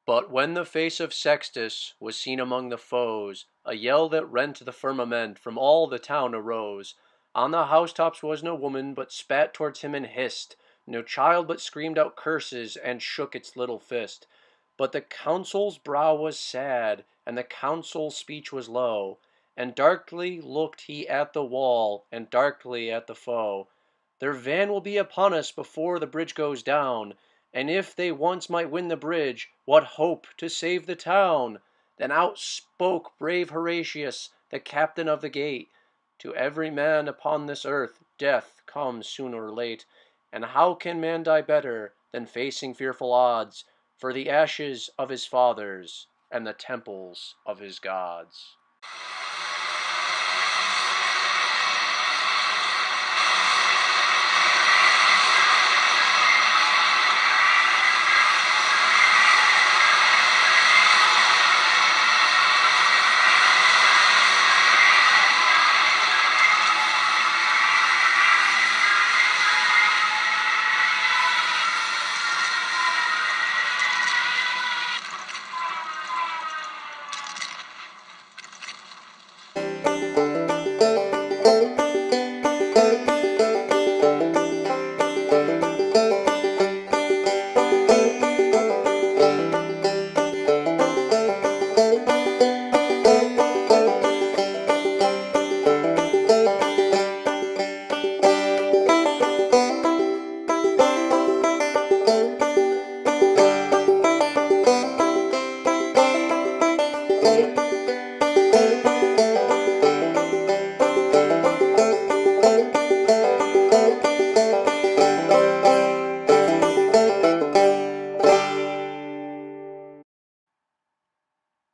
But when the face of Sextus was seen among the foes, a yell that rent the firmament from all the town arose. On the housetops was no woman, but spat towards him and hissed, no child but screamed out curses and shook its little fist. But the consul's brow was sad, and the consul's speech was low, and darkly looked he at the wall, and darkly at the foe. Their van will be upon us before the bridge goes down, and if they once might win the bridge, what hope to save the town? Then out spoke brave Horatius, the captain of the gate. To every man upon this earth death comes soon or late, and how can man die better than facing fearful odds for the ashes of his fathers and the temples of his gods?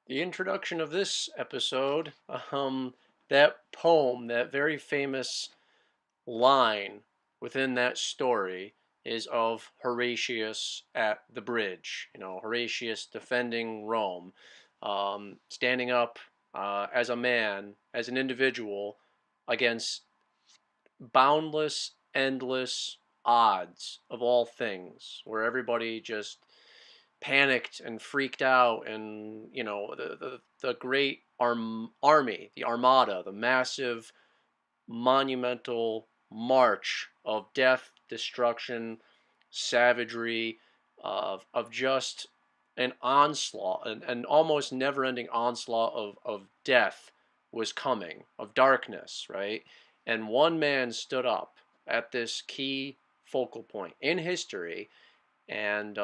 The introduction of this episode, that poem, that very famous line within that story is of Horatius at the bridge. Horatius defending Rome, standing up as a man, as an individual, against boundless, endless odds of all things, where everybody just panicked and freaked out, and the great army, the armada, the massive monumental march of death, destruction, savagery, of just an onslaught, an almost never-ending onslaught of death was coming, of darkness, right? And one man stood up at this key focal point in history and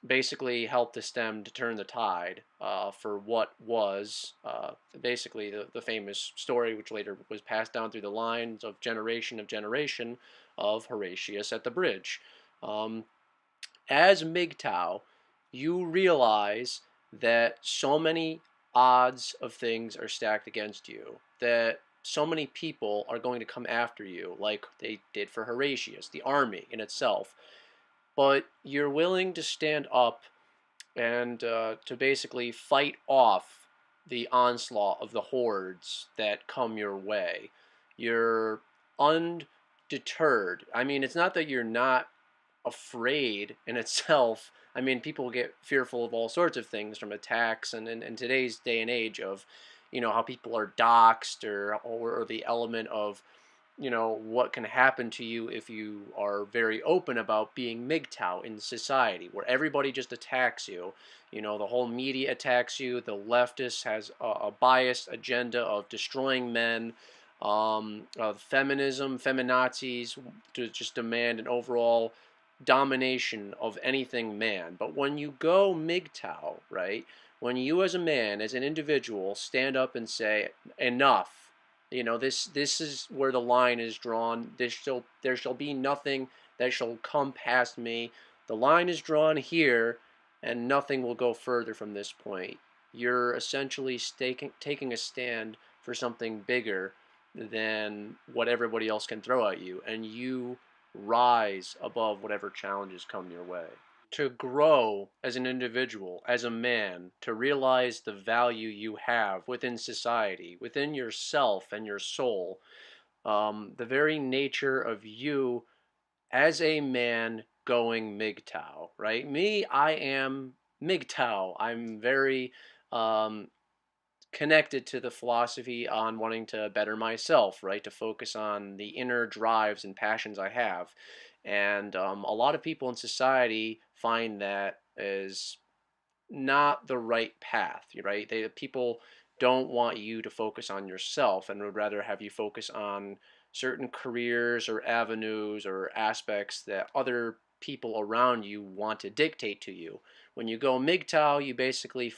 basically helped the stem to turn the tide for what was basically the famous story, which later was passed down through the lines of generation of Horatius at the bridge. As MGTOW, you realize that so many odds of things are stacked against you, that so many people are going to come after you, like they did for Horatius, the army in itself. But you're willing to stand up and to basically fight off the onslaught of the hordes that come your way. You're undeterred. I mean, it's not that you're not afraid in itself. I mean, people get fearful of all sorts of things, from attacks, and in today's day and age of, how people are doxxed, or the element of, what can happen to you if you are very open about being MGTOW in society, where everybody just attacks you. The whole media attacks you. The leftist has a biased agenda of destroying men. Feminism, feminazis to just demand an overall domination of anything man. But when you go MGTOW, right? When you as a man, as an individual, stand up and say, enough. This is where the line is drawn. There shall be nothing that shall come past me. The line is drawn here, and nothing will go further from this point. You're essentially taking a stand for something bigger than what everybody else can throw at you, and you rise above whatever challenges come your way. To grow as an individual, as a man, to realize the value you have within society, within yourself and your soul, the very nature of you as a man going MGTOW, right? Me, I am MGTOW. I'm very connected to the philosophy on wanting to better myself, right? To focus on the inner drives and passions I have. And a lot of people in society find that is not the right path, right? People don't want you to focus on yourself and would rather have you focus on certain careers or avenues or aspects that other people around you want to dictate to you. When you go MGTOW, you basically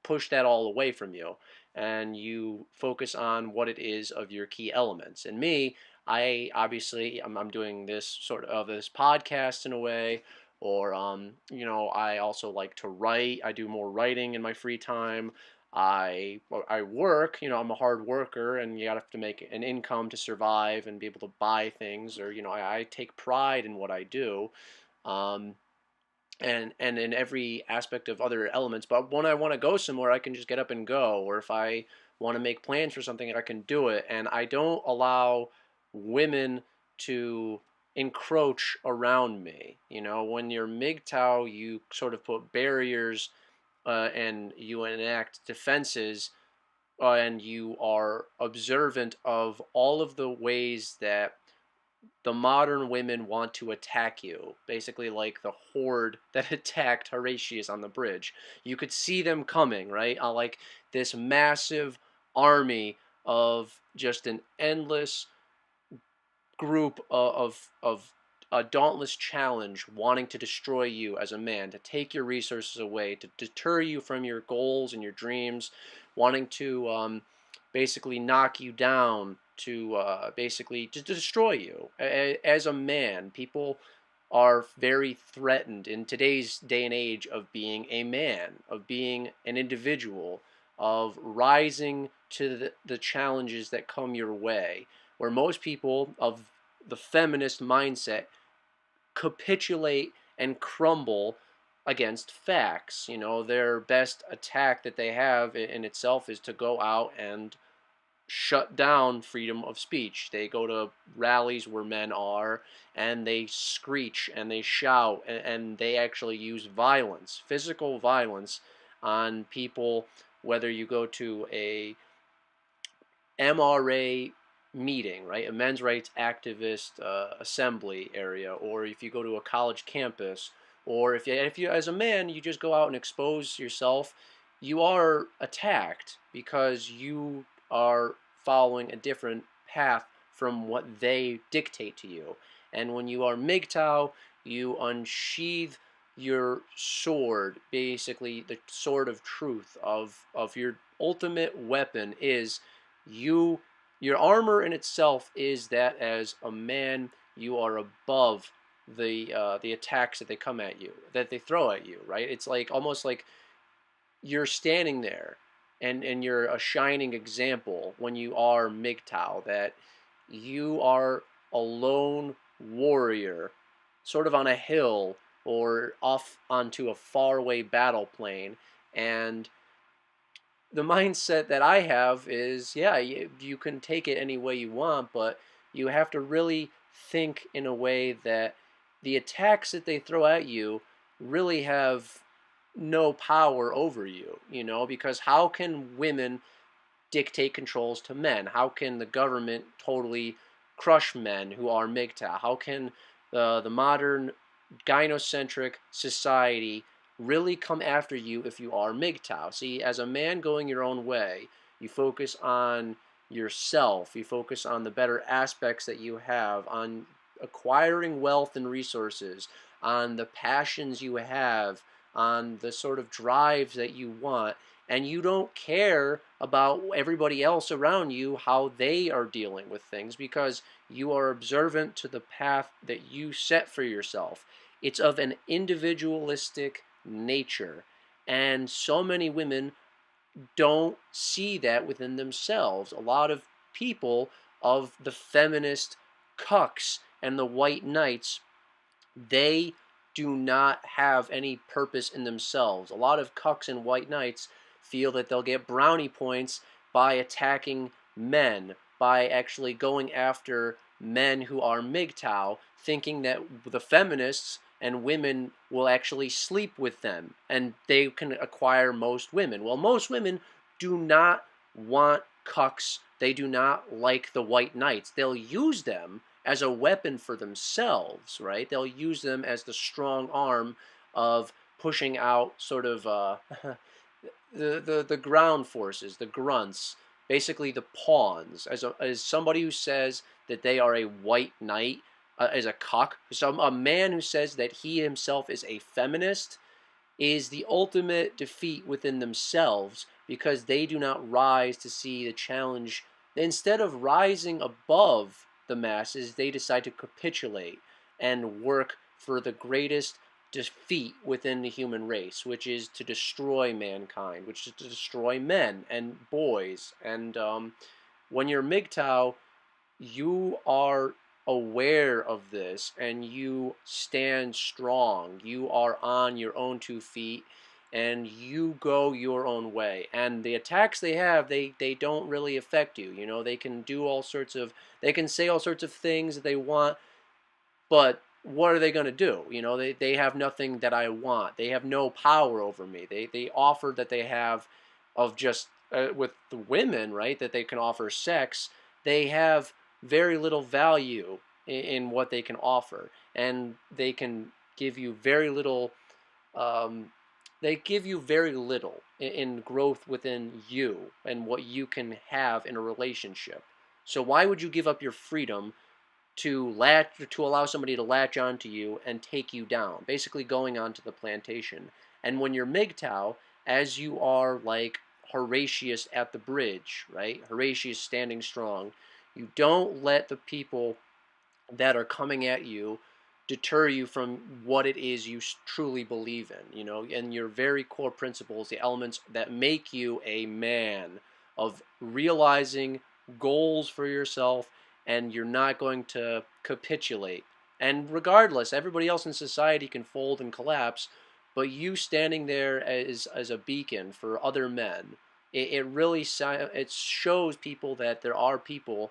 push that all away from you and you focus on what it is of your key elements. And me, I obviously I'm doing this sort of this podcast in a way, or I also like to write. I do more writing in my free time. I work. I'm a hard worker, and you have to make an income to survive and be able to buy things. Or I take pride in what I do. Um, and in every aspect of other elements. But when I want to go somewhere, I can just get up and go. Or if I want to make plans for something, I can do it. And I don't allow women to encroach around me. When you're MGTOW, you sort of put barriers and you enact defenses, and you are observant of all of the ways that the modern women want to attack you, basically like the horde that attacked Horatius on the bridge. You could see them coming, right? Like this massive army of just an endless group of a dauntless challenge wanting to destroy you as a man, to take your resources away, to deter you from your goals and your dreams, wanting to basically knock you down, to basically to destroy you. As a man, people are very threatened in today's day and age of being a man, of being an individual, of rising to the challenges that come your way, where most people of the feminist mindset capitulate and crumble against facts. Their best attack that they have in itself is to go out and shut down freedom of speech. They go to rallies where men are and they screech and they shout and they actually use violence, physical violence on people, whether you go to a MRA meeting, right? A men's rights activist assembly area, or if you go to a college campus, or if you as a man you just go out and expose yourself, you are attacked because you are following a different path from what they dictate to you. And when you are MGTOW, you unsheath your sword, basically the sword of truth, of your ultimate weapon is you. Your armor in itself is that as a man you are above the attacks that they come at you, that they throw at you, right? It's like almost like you're standing there and you're a shining example when you are MGTOW, that you are a lone warrior sort of on a hill or off onto a faraway battle plane. And the mindset that I have is, yeah, you can take it any way you want, but you have to really think in a way that the attacks that they throw at you really have no power over you, because how can women dictate controls to men? How can the government totally crush men who are MGTOW? How can the modern gynocentric society really come after you if you are MGTOW? See, as a man going your own way, you focus on yourself, you focus on the better aspects that you have, on acquiring wealth and resources, on the passions you have, on the sort of drives that you want, and you don't care about everybody else around you, how they are dealing with things, because you are observant to the path that you set for yourself. It's of an individualistic nature, and so many women don't see that within themselves. A lot of people of the feminist cucks and the white knights, they do not have any purpose in themselves. A lot of cucks and white knights feel that they'll get brownie points by attacking men, by actually going after men who are MGTOW, thinking that the feminists and women will actually sleep with them, and they can acquire most women. Well, most women do not want cucks. They do not like the white knights. They'll use them as a weapon for themselves, right? They'll use them as the strong arm of pushing out sort of the ground forces, the grunts, basically the pawns. As somebody who says that they are a white knight, as a cuck, a man who says that he himself is a feminist, is the ultimate defeat within themselves, because they do not rise to see the challenge. Instead of rising above the masses, they decide to capitulate and work for the greatest defeat within the human race, which is to destroy mankind, which is to destroy men and boys. And when you're MGTOW, you are aware of this and you stand strong. You are on your own 2 feet and you go your own way. And the attacks they have, they don't really affect you. You know, they can do all sorts of, they can say all sorts of things that they want, but what are they going to do? You know, they have nothing that I want. They have no power over me. They offer that they have of just with the women, right, that they can offer sex. They have very little value in what they can offer, and they can give you very little. Um, they give you very little in growth within you and what you can have in a relationship. So why would you give up your freedom to allow somebody to latch onto you and take you down, basically going onto the plantation? And when you're MGTOW, as you are like Horatius at the bridge, right? Horatius standing strong. You don't let the people that are coming at you deter you from what it is you truly believe in, you know, and your very core principles, the elements that make you a man, of realizing goals for yourself, and you're not going to capitulate. And regardless, everybody else in society can fold and collapse, but you standing there as a beacon for other men, it really it shows people that there are people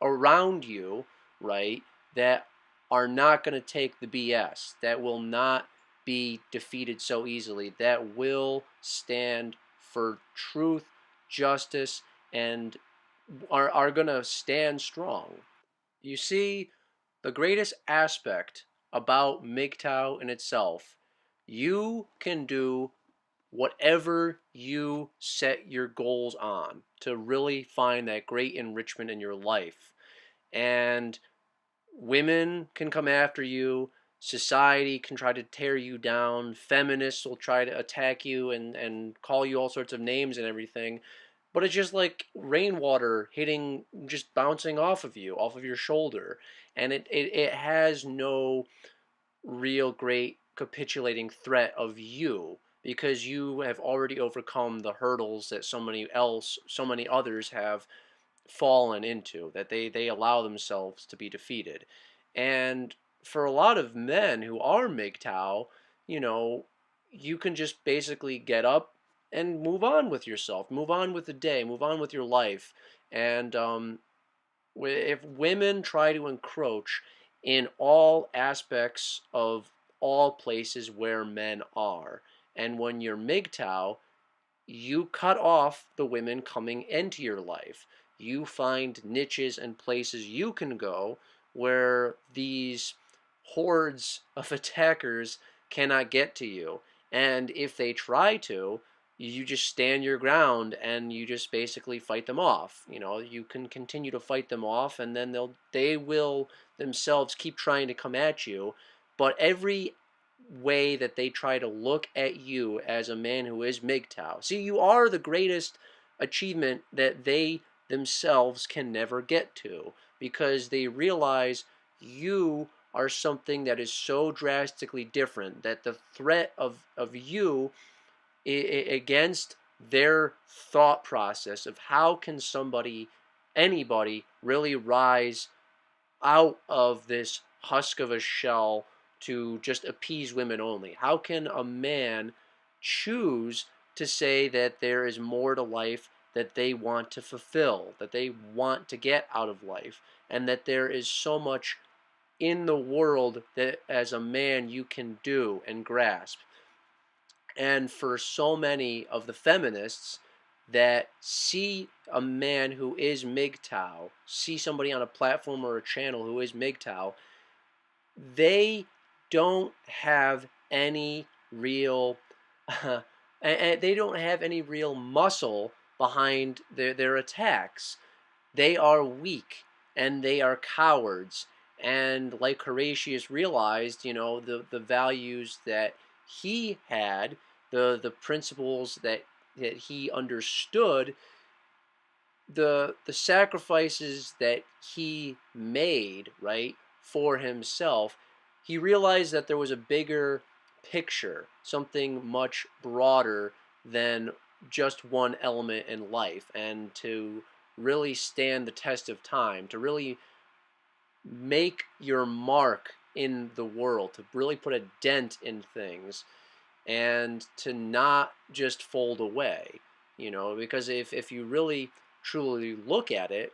around you, right, that are not going to take the BS, that will not be defeated so easily, that will stand for truth, justice, and are going to stand strong. You see, the greatest aspect about MGTOW in itself, you can do whatever you set your goals on to really find that great enrichment in your life. And women can come after you, society can try to tear you down, feminists will try to attack you and call you all sorts of names and everything. But it's just like rainwater hitting, just bouncing off of you, off of your shoulder. And it has no real great capitulating threat of you, because you have already overcome the hurdles that so many others have fallen into, that they allow themselves to be defeated. And for a lot of men who are MGTOW, you know, you can just basically get up and move on with yourself, move on with the day, move on with your life. And if women try to encroach in all aspects of all places where men are, and when you're MGTOW, you cut off the women coming into your life. You find niches and places you can go where these hordes of attackers cannot get to you. And if they try to, you just stand your ground and you just basically fight them off. You know, you can continue to fight them off, and then they will themselves keep trying to come at you. But every way that they try to look at you as a man who is MGTOW. See, you are the greatest achievement that they themselves can never get to, because they realize you are something that is so drastically different that the threat of you against their thought process of how can anybody really rise out of this husk of a shell to just appease women only. How can a man choose to say that there is more to life that they want to fulfill, that they want to get out of life, and that there is so much in the world that as a man you can do and grasp. And for so many of the feminists that see a man who is MGTOW, see somebody on a platform or a channel who is MGTOW, they don't have any real and they don't have any real muscle behind their attacks. They are weak and they are cowards. And like Horatius realized, the values that he had, the principles that he understood, the sacrifices that he made, right, for himself, he realized that there was a bigger picture, something much broader than just one element in life, and to really stand the test of time, to really make your mark in the world, to really put a dent in things, and to not just fold away, because if you really truly look at it,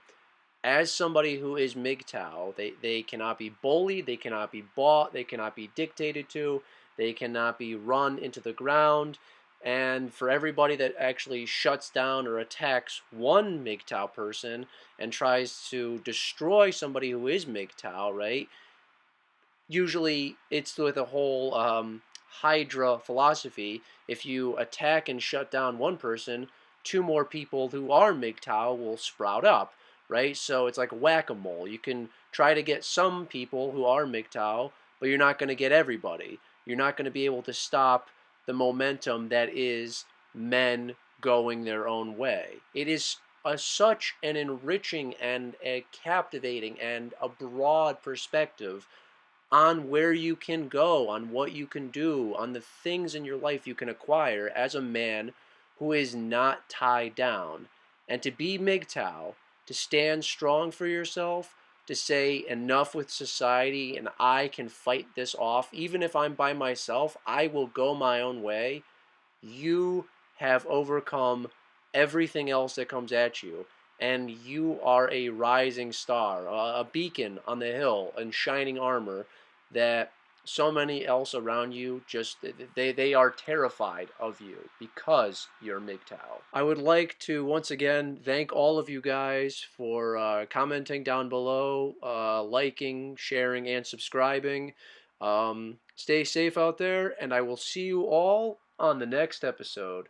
as somebody who is MGTOW, they cannot be bullied, they cannot be bought, they cannot be dictated to, they cannot be run into the ground. And for everybody that actually shuts down or attacks one MGTOW person and tries to destroy somebody who is MGTOW, right? Usually it's with a whole Hydra philosophy. If you attack and shut down one person, two more people who are MGTOW will sprout up, right? So it's like whack-a-mole. You can try to get some people who are MGTOW, but you're not going to get everybody. You're not going to be able to stop the momentum that is men going their own way. It is such an enriching and a captivating and a broad perspective on where you can go, on what you can do, on the things in your life you can acquire as a man who is not tied down. And to be MGTOW, to stand strong for yourself, to say enough with society and I can fight this off, even if I'm by myself, I will go my own way. You have overcome everything else that comes at you, and you are a rising star, a beacon on the hill in shining armor that so many else around you just they are terrified of you because you're MGTOW. I would like to once again thank all of you guys for commenting down below, liking, sharing, and subscribing. Stay safe out there, and I will see you all on the next episode.